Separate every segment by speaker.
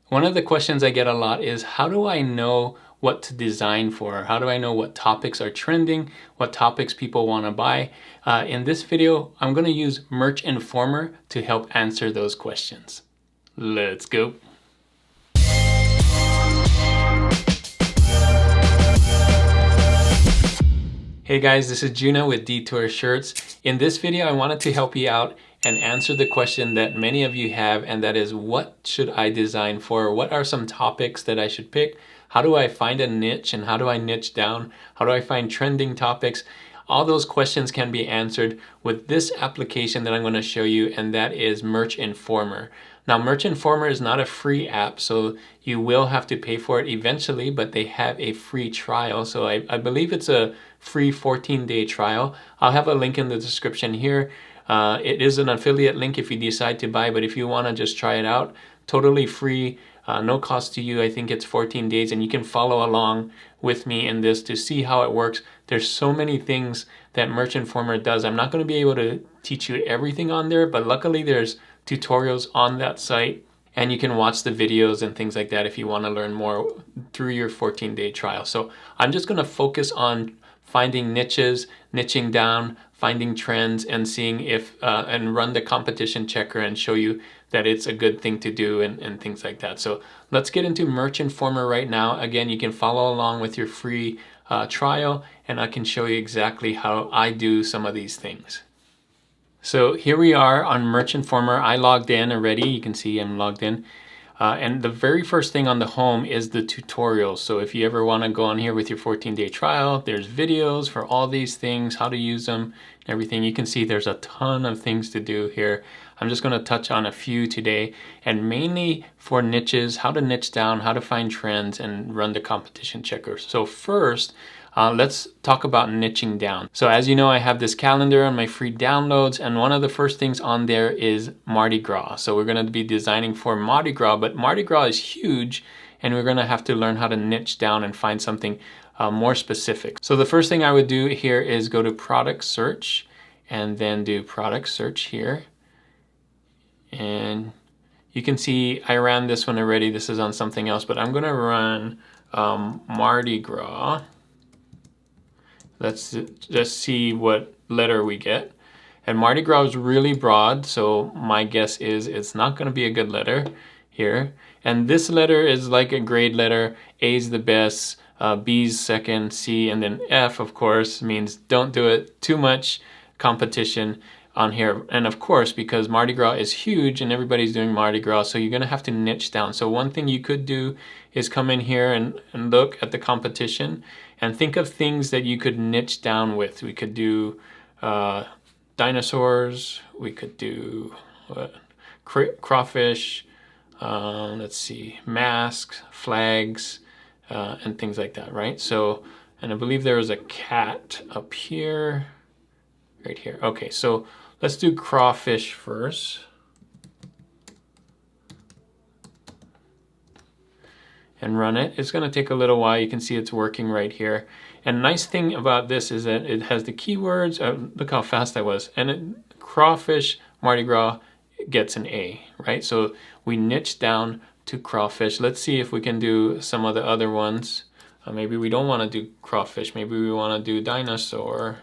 Speaker 1: One of the questions I get a lot is, how do I know what to design for? How do I know what topics are trending, what topics people want to buy? In this video, I'm going to use Merch Informer to help answer those questions. Let's go. Hey guys, this is Juna with Detour Shirts. In this video, I wanted to help you out and answer the question that many of you have, and that is, what should I design for? What are some topics that I should pick? How do I find a niche, and how do I niche down? How do I find trending topics? All those questions can be answered with this application that I'm going to show you, and that is Merch Informer. Now, Merch Informer is not a free app, so you will have to pay for it eventually, but they have a free trial. So I believe it's a free 14-day trial. I'll have a link in the description here. It is an affiliate link if you decide to buy, but if you want to just try it out, totally free, no cost to you. I think it's 14 days, and you can follow along with me in this to see how it works. There's so many things that Merch Informer does. I'm not going to be able to teach you everything on there, but luckily there's tutorials on that site, and you can watch the videos and things like that if you want to learn more through your 14-day trial. So I'm just going to focus on finding niches, niching down, finding trends, and seeing if, and run the competition checker and show you that it's a good thing to do and things like that. So let's get into Merch Informer right now. Again, you can follow along with your free trial, and I can show you exactly how I do some of these things. So here we are on Merch Informer. I logged in already. You can see I'm logged in. And the very first thing on the home is the tutorials. So if you ever want to go on here with your 14-day trial, there's videos for all these things, how to use them, everything. You can see there's a ton of things to do here. I'm just going to touch on a few today, and mainly for niches, how to niche down, how to find trends, and run the competition checker. So first, let's talk about niching down. So as you know, I have this calendar on my free downloads, and one of the first things on there is Mardi Gras. So we're going to be designing for Mardi Gras, but Mardi Gras is huge, and we're going to have to learn how to niche down and find something more specific. So the first thing I would do here is go to product search, and then do product search here. And you can see I ran this one already. This is on something else, but I'm going to run Mardi Gras. Let's just see what letter we get. And Mardi Gras is really broad, so my guess is it's not going to be a good letter here. And this letter is like a grade letter. A is the best, B is second, C, and then F, of course, means don't do it. Too much competition on here. And of course, because Mardi Gras is huge and everybody's doing Mardi Gras, so you're going to have to niche down. So one thing you could do is come in here and look at the competition and think of things that you could niche down with. We could do dinosaurs, we could do crawfish, let's see, masks, flags, and things like that, right? So, and I believe there was a cat up here, right here. Okay, so let's do crawfish first. And run it. It's going to take a little while. You can see it's working right here. And nice thing about this is that it has the keywords. Look how fast I was. And crawfish, Mardi Gras gets an A, right? So we niche down to crawfish. Let's see if we can do some of the other ones. Maybe we don't want to do crawfish. Maybe we want to do dinosaur.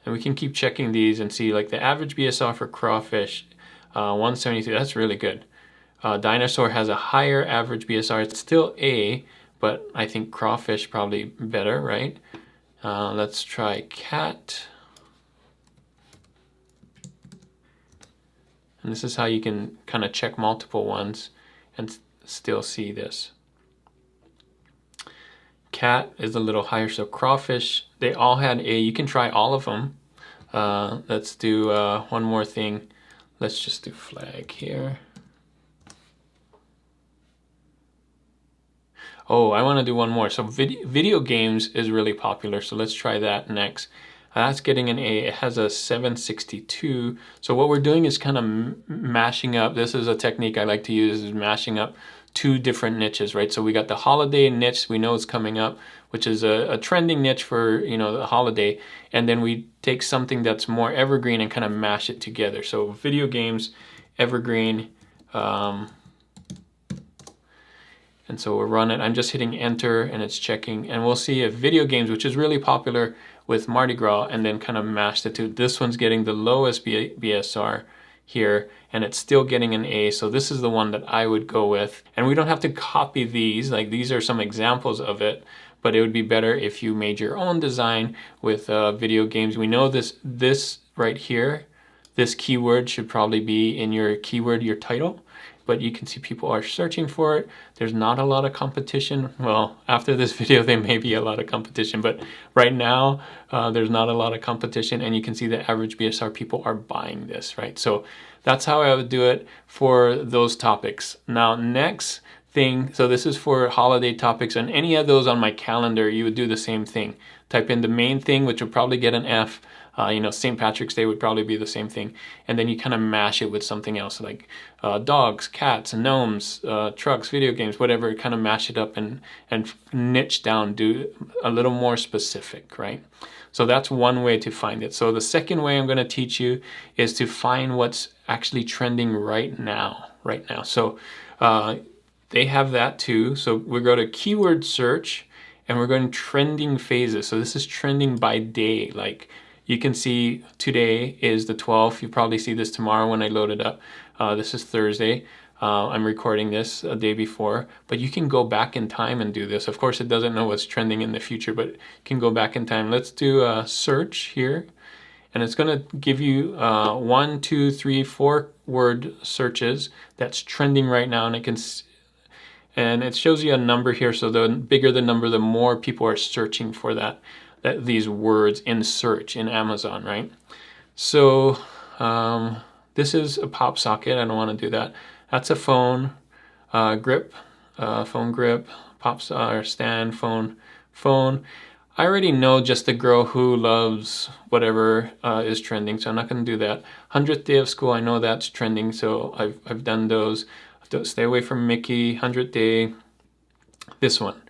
Speaker 1: And we can keep checking these and see, like, the average BSR for crawfish, 173. That's really good. Dinosaur has a higher average BSR. It's still A, but I think crawfish probably better, right? Let's try cat. And this is how you can kind of check multiple ones and still see this. Cat is a little higher, so crawfish, they all had A. You can try all of them. Let's do one more thing. Let's just do flag here. Oh, I want to do one more. So video games is really popular, so let's try that next. That's getting an A. It has a 762. So what we're doing is kind of mashing up. This is a technique I like to use, is mashing up two different niches, right? So we got the holiday niche, we know it's coming up, which is a trending niche for, you know, the holiday. And then we take something that's more evergreen and kind of mash it together. So video games, evergreen, And so we'll run it. I'm just hitting enter and it's checking. And we'll see if video games, which is really popular with Mardi Gras, and then kind of mash the two. This one's getting the lowest BSR here, and it's still getting an A. So this is the one that I would go with. And we don't have to copy these. Like, these are some examples of it, but it would be better if you made your own design with video games. We know this right here, this keyword should probably be in your keyword, your title. But you can see people are searching for it. There's not a lot of competition. Well, after this video, there may be a lot of competition, but right now, there's not a lot of competition, and you can see the average BSR people are buying this, right? So that's how I would do it for those topics. Now, next thing, so this is for holiday topics, and any of those on my calendar, you would do the same thing. Type in the main thing, which will probably get an F. St. Patrick's Day would probably be the same thing. And then you kind of mash it with something else, like dogs, cats, gnomes, trucks, video games, whatever. Kind of mash it up and niche down, do a little more specific, right? So that's one way to find it. So the second way I'm going to teach you is to find what's actually trending right now. So they have that too. So we go to keyword search, and we're going trending phases. So this is trending by day. Like, you can see today is the 12th. You probably see this tomorrow when I load it up. This is Thursday. I'm recording this a day before, but you can go back in time and do this. Of course, it doesn't know what's trending in the future, but you can go back in time. Let's do a search here, and it's going to give you 1, 2, 3, 4 word searches that's trending right now, and it shows you a number here. So the bigger the number, the more people are searching for these words in search in Amazon, right? So this is a pop socket. I don't want to do that. That's a phone grip, phone grip, stand, phone. I already know just a girl who loves whatever is trending, so I'm not going to do that. 100th day of school, I know that's trending, so I've done those. Stay away from Mickey, 100th day. This one,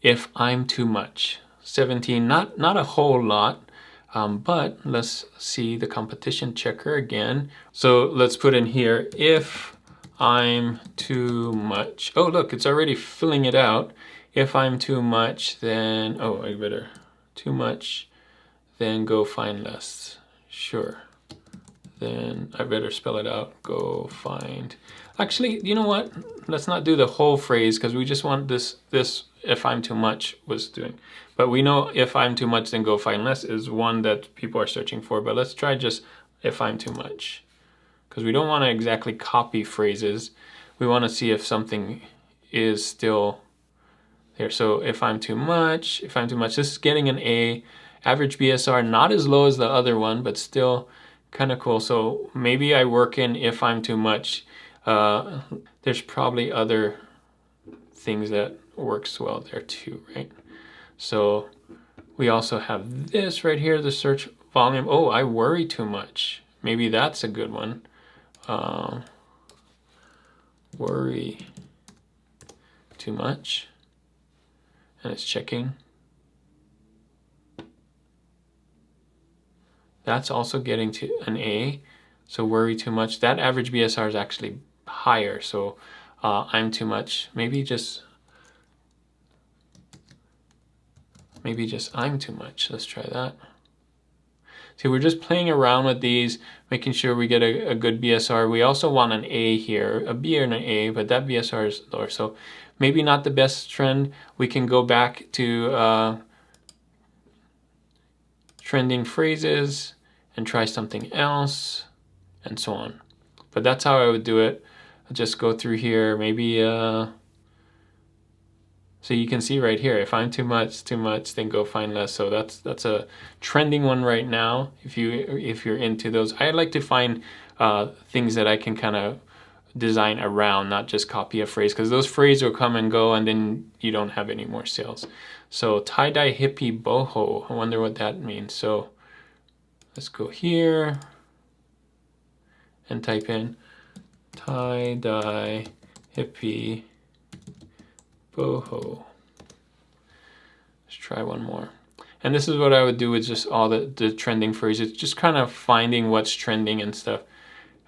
Speaker 1: if I'm too much. 17, not a whole lot, but let's see the competition checker again. So let's put in here, if I'm too much. Oh, look, it's already filling it out. If I'm too much, then, too much, then go find less. Sure. Then I better spell it out, go find. Actually, you know what? Let's not do the whole phrase, because we just want this if I'm too much was doing. But we know if I'm too much, then go find less is one that people are searching for. But let's try just if I'm too much, because we don't want to exactly copy phrases. We want to see if something is still there. So if I'm too much, this is getting an A. Average BSR, not as low as the other one, but still kind of cool. So maybe I work in if I'm too much. There's probably other things that works well there too, right? So we also have this right here, the search volume. Oh, I worry too much. Maybe that's a good one. Worry too much. And it's checking. That's also getting to an A. So worry too much. That average BSR is actually higher. So I'm too much. Maybe just I'm too much. Let's try that. See, we're just playing around with these, making sure we get a good BSR. We also want an A here, a B and an A, but that BSR is lower. So maybe not the best trend. We can go back to trending phrases and try something else, and so on. But that's how I would do it. I'll just go through here, maybe, so you can see right here, if I'm too much, then go find less. So that's a trending one right now. If you're into those, I like to find things that I can kind of design around, not just copy a phrase, because those phrases will come and go, and then you don't have any more sales. So tie-dye hippie boho, I wonder what that means. So let's go here and type in tie-dye hippie boho. Let's try one more. And this is what I would do with just all the trending phrases, just kind of finding what's trending and stuff.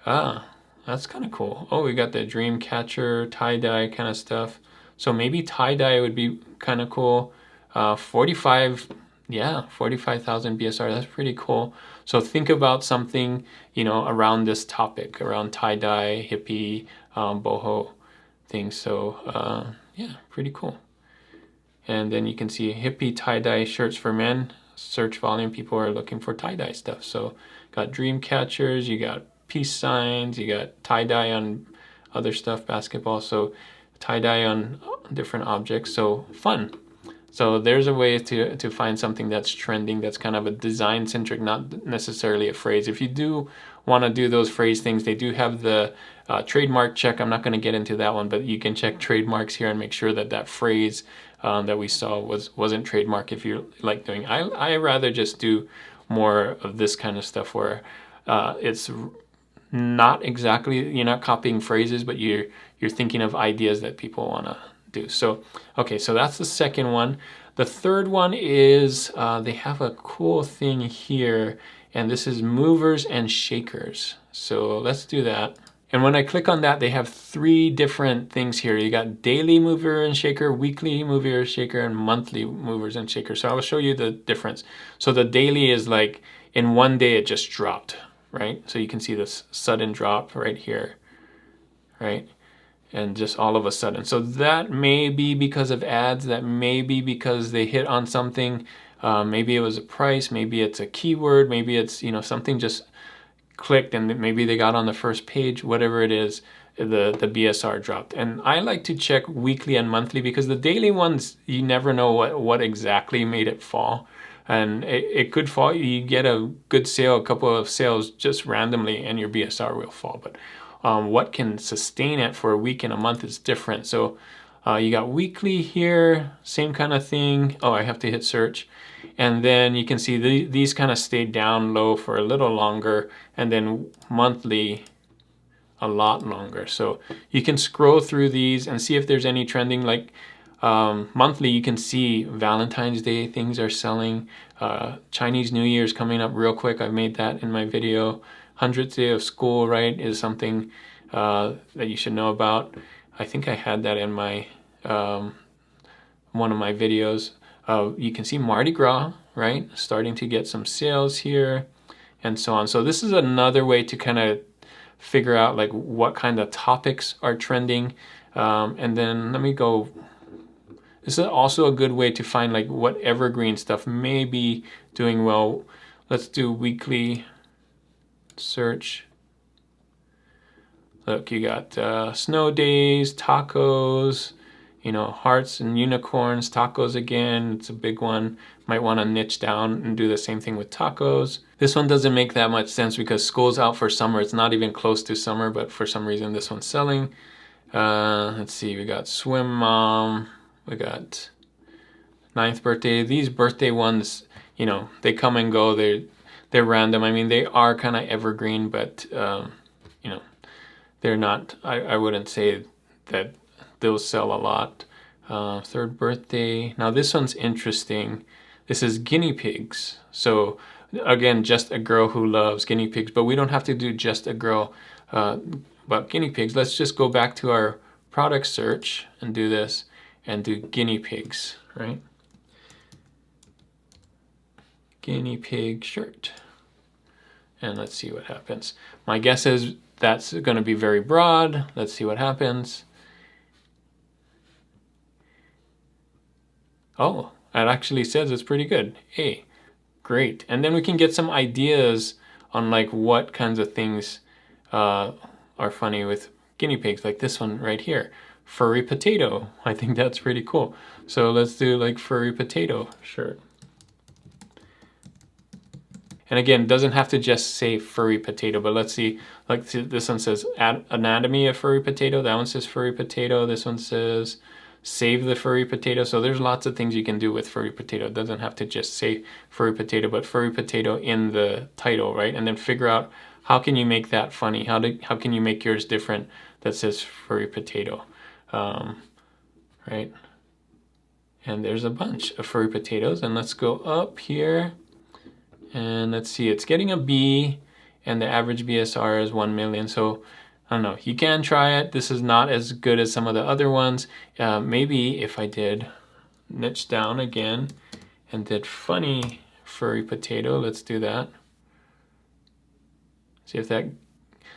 Speaker 1: Ah, that's kind of cool. Oh, we got the dream catcher, tie-dye kind of stuff. So maybe tie-dye would be kind of cool. 45, yeah, 45,000 BSR, that's pretty cool. So think about something, you know, around this topic, around tie-dye, hippie, boho things. So yeah, pretty cool. And then you can see hippie tie-dye shirts for men. Search volume, people are looking for tie-dye stuff. So got dream catchers, you got peace signs, you got tie-dye on other stuff, basketball. So tie-dye on different objects. So fun. So there's a way to find something that's trending, that's kind of a design centric, not necessarily a phrase. If you do want to do those phrase things, they do have the trademark check. I'm not going to get into that one, but you can check trademarks here and make sure that that phrase that we saw wasn't trademark if you like doing. I rather just do more of this kind of stuff where it's not exactly, you're not copying phrases, but you're thinking of ideas that people want to do. So, okay, so that's the second one. The third one is they have a cool thing here, and this is movers and shakers. So let's do that. And when I click on that, they have three different things here. You got daily mover and shaker, weekly mover and shaker, and monthly movers and shakers. So I will show you the difference. So the daily is like in one day it just dropped, right? So you can see this sudden drop right here, right? And just all of a sudden. So that may be because of ads, that may be because they hit on something. Maybe it was a price, maybe it's a keyword, maybe it's, you know, something just clicked and maybe they got on the first page, whatever it is, the BSR dropped. And I like to check weekly and monthly because the daily ones, you never know what exactly made it fall. And it could fall, you get a good sale, a couple of sales just randomly and your BSR will fall. But what can sustain it for a week and a month is different. So you got weekly here, same kind of thing. Oh, I have to hit search. And then you can see these kind of stayed down low for a little longer, and then monthly a lot longer. So you can scroll through these and see if there's any trending. Like monthly, you can see Valentine's Day things are selling. Chinese New Year's coming up real quick. I made that in my video. 100th day of school, right, is something that you should know about. I think I had that in my one of my videos. You can see Mardi Gras, right, starting to get some sales here and so on. So this is another way to kind of figure out like what kind of topics are trending. And then let me go. This is also a good way to find like what evergreen stuff may be doing well. Let's do weekly search. Look, you got snow days, tacos, you know, hearts and unicorns, tacos again, it's a big one. Might want to niche down and do the same thing with tacos. This one doesn't make that much sense because school's out for summer. It's not even close to summer, but for some reason this one's selling. Let's see, we got swim mom, we got 9th birthday. These birthday ones, you know, they come and go. They're random. I mean, they are kind of evergreen, but you know, they're not. I wouldn't say that they'll sell a lot. 3rd birthday. Now this one's interesting. This is guinea pigs. So again, just a girl who loves guinea pigs, but we don't have to do just a girl about guinea pigs. Let's just go back to our product search and do this and do guinea pigs, right? Guinea pig shirt. And let's see what happens. My guess is that's going to be very broad. Let's see what happens. Oh, it actually says it's pretty good. Hey, great. And then we can get some ideas on like what kinds of things are funny with guinea pigs, like this one right here. Furry potato. I think that's pretty cool. So let's do like furry potato shirt. And again, it doesn't have to just say furry potato, but let's see, like this one says anatomy of furry potato. That one says furry potato. This one says save the furry potato. So there's lots of things you can do with furry potato. It doesn't have to just say furry potato, but furry potato in the title, right? And then figure out how can you make that funny? How can you make yours different that says furry potato, right? And there's a bunch of furry potatoes. And let's go up here. And let's see, it's getting a B, and the average BSR is 1 million. So I don't know, you can try it. This is not as good as some of the other ones. Maybe if I did niche down again and did funny furry potato, let's do that. See if that,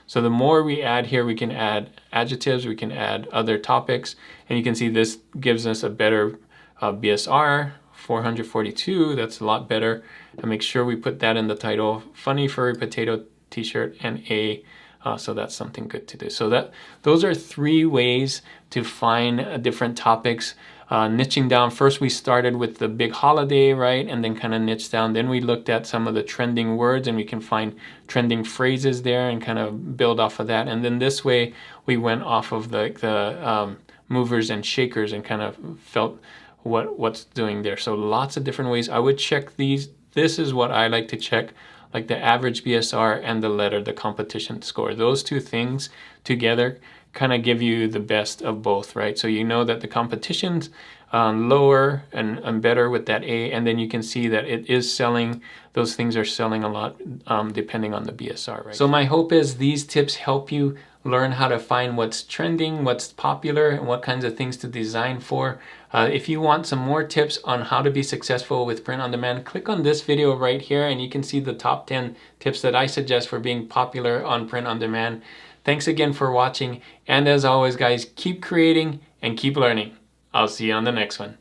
Speaker 1: so the more we add here, we can add adjectives, we can add other topics, and you can see this gives us a better BSR, 442, that's a lot better. And make sure we put that in the title, funny furry potato t-shirt and a, so that's something good to do. So those are 3 ways to find different topics. Niching down, first we started with the big holiday, right? And then kind of niched down. Then we looked at some of the trending words and we can find trending phrases there and kind of build off of that. And then this way we went off of the movers and shakers and kind of felt what's doing there. So lots of different ways. I would check these. This is what I like to check, like the average BSR and the letter, the competition score. Those 2 things together kind of give you the best of both, right? So you know that the competition's lower and better with that A, and then you can see that it is selling, those things are selling a lot depending on the BSR, right? So my hope is these tips help you learn how to find what's trending, what's popular, and what kinds of things to design for. If you want some more tips on how to be successful with print on demand, click on this video right here and you can see the top 10 tips that I suggest for being popular on print on demand. Thanks again for watching, and as always guys, keep creating and keep learning. I'll see you on the next one.